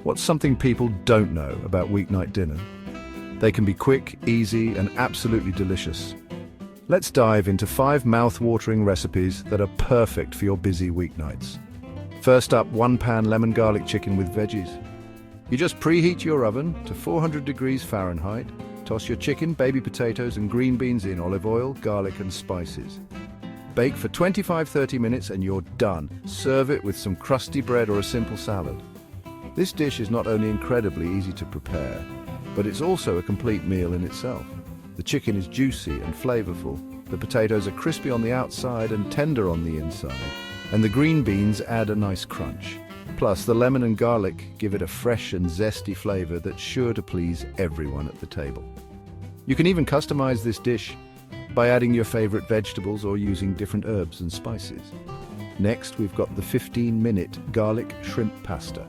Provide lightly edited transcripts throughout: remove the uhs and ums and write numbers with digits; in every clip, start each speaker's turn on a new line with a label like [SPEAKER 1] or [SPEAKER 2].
[SPEAKER 1] What's something people don't know about weeknight dinner? They can be quick, easy, and absolutely delicious. Let's dive into 5 mouth-watering recipes that are perfect for your busy weeknights. First up, 1-pan lemon garlic chicken with veggies. You just preheat your oven to 400 degrees Fahrenheit, toss your chicken, baby potatoes, and green beans in olive oil, garlic, and spices. Bake for 25-30 minutes and you're done. Serve it with some crusty bread or a simple salad. This dish is not only incredibly easy to prepare, but it's also a complete meal in itself. The chicken is juicy and flavorful, the potatoes are crispy on the outside and tender on the inside, and the green beans add a nice crunch. Plus, the lemon and garlic give it a fresh and zesty flavor that's sure to please everyone at the table. You can even customize this dish by adding your favorite vegetables or using different herbs and spices. Next, we've got the 15-minute garlic shrimp pasta.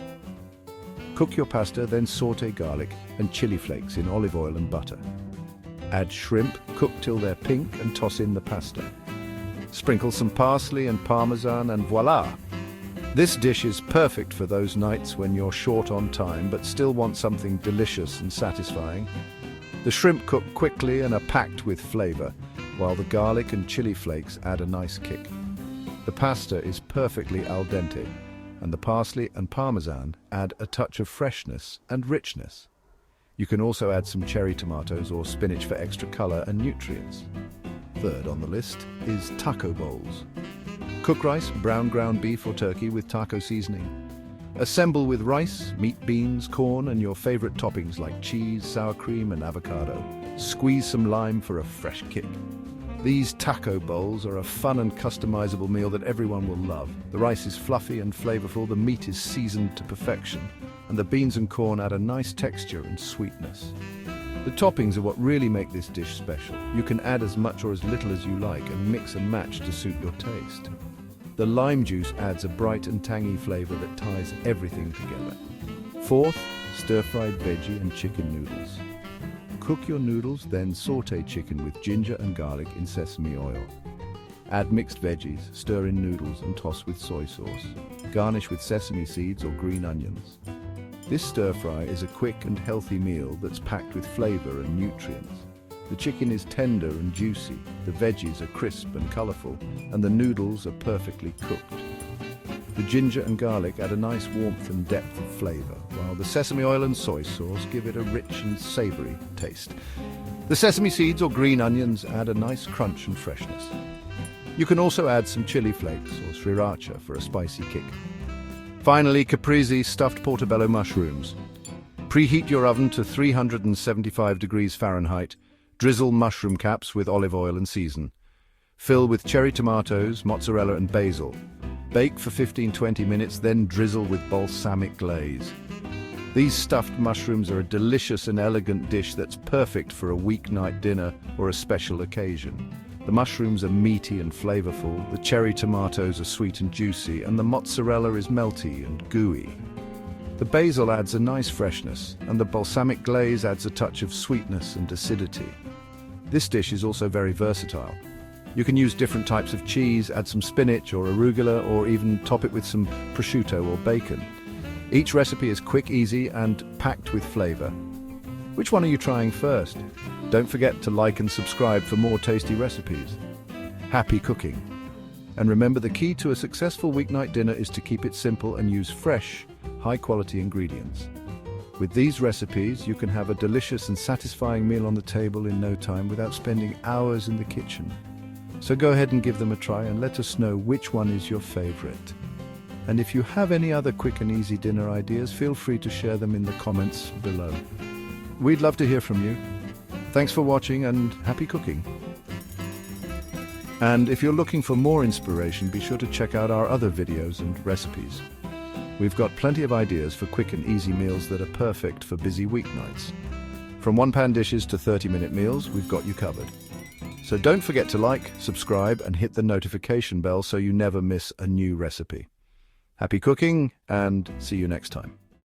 [SPEAKER 1] Cook your pasta, then saute garlic and chili flakes in olive oil and butter. Add shrimp, cook till they're pink, and toss in the pasta. Sprinkle some parsley and parmesan and voila! This dish is perfect for those nights when you're short on time but still want something delicious and satisfying. The shrimp cook quickly and are packed with flavor, while the garlic and chili flakes add a nice kick. The pasta is perfectly al dente, and the parsley and parmesan add a touch of freshness and richness. You can also add some cherry tomatoes or spinach for extra color and nutrients. Third on the list is taco bowls. Cook rice, brown ground beef or turkey with taco seasoning. Assemble with rice, meat, beans, corn, and your favorite toppings like cheese, sour cream, and avocado. Squeeze some lime for a fresh kick. These taco bowls are a fun and customizable meal that everyone will love. The rice is fluffy and flavorful, the meat is seasoned to perfection, and the beans and corn add a nice texture and sweetness. The toppings are what really make this dish special. You can add as much or as little as you like and mix and match to suit your taste. The lime juice adds a bright and tangy flavor that ties everything together. Fourth, stir-fried veggie and chicken noodles. Cook your noodles, then saute chicken with ginger and garlic in sesame oil. Add mixed veggies, stir in noodles and toss with soy sauce. Garnish with sesame seeds or green onions. This stir-fry is a quick and healthy meal that's packed with flavor and nutrients. The chicken is tender and juicy, the veggies are crisp and colorful, and the noodles are perfectly cooked. The ginger and garlic add a nice warmth and depth of flavor, while the sesame oil and soy sauce give it a rich and savory taste. The sesame seeds or green onions add a nice crunch and freshness. You can also add some chili flakes or sriracha for a spicy kick. Finally, caprese stuffed portobello mushrooms. Preheat your oven to 375 degrees Fahrenheit. Drizzle mushroom caps with olive oil and season. Fill with cherry tomatoes, mozzarella and basil. Bake for 15-20 minutes, then drizzle with balsamic glaze. These stuffed mushrooms are a delicious and elegant dish that's perfect for a weeknight dinner or a special occasion. The mushrooms are meaty and flavorful, the cherry tomatoes are sweet and juicy, and the mozzarella is melty and gooey. The basil adds a nice freshness, and the balsamic glaze adds a touch of sweetness and acidity. This dish is also very versatile. You can use different types of cheese, add some spinach or arugula, or even top it with some prosciutto or bacon. Each recipe is quick, easy, and packed with flavor. Which one are you trying first? Don't forget to like and subscribe for more tasty recipes. Happy cooking! And remember, the key to a successful weeknight dinner is to keep it simple and use fresh, high-quality ingredients. With these recipes, you can have a delicious and satisfying meal on the table in no time without spending hours in the kitchen. So go ahead and give them a try and let us know which one is your favorite. And if you have any other quick and easy dinner ideas, feel free to share them in the comments below. We'd love to hear from you. Thanks for watching and happy cooking. And if you're looking for more inspiration, be sure to check out our other videos and recipes. We've got plenty of ideas for quick and easy meals that are perfect for busy weeknights. From one-pan dishes to 30-minute meals, we've got you covered. So don't forget to like, subscribe, and hit the notification bell so you never miss a new recipe. Happy cooking, and see you next time.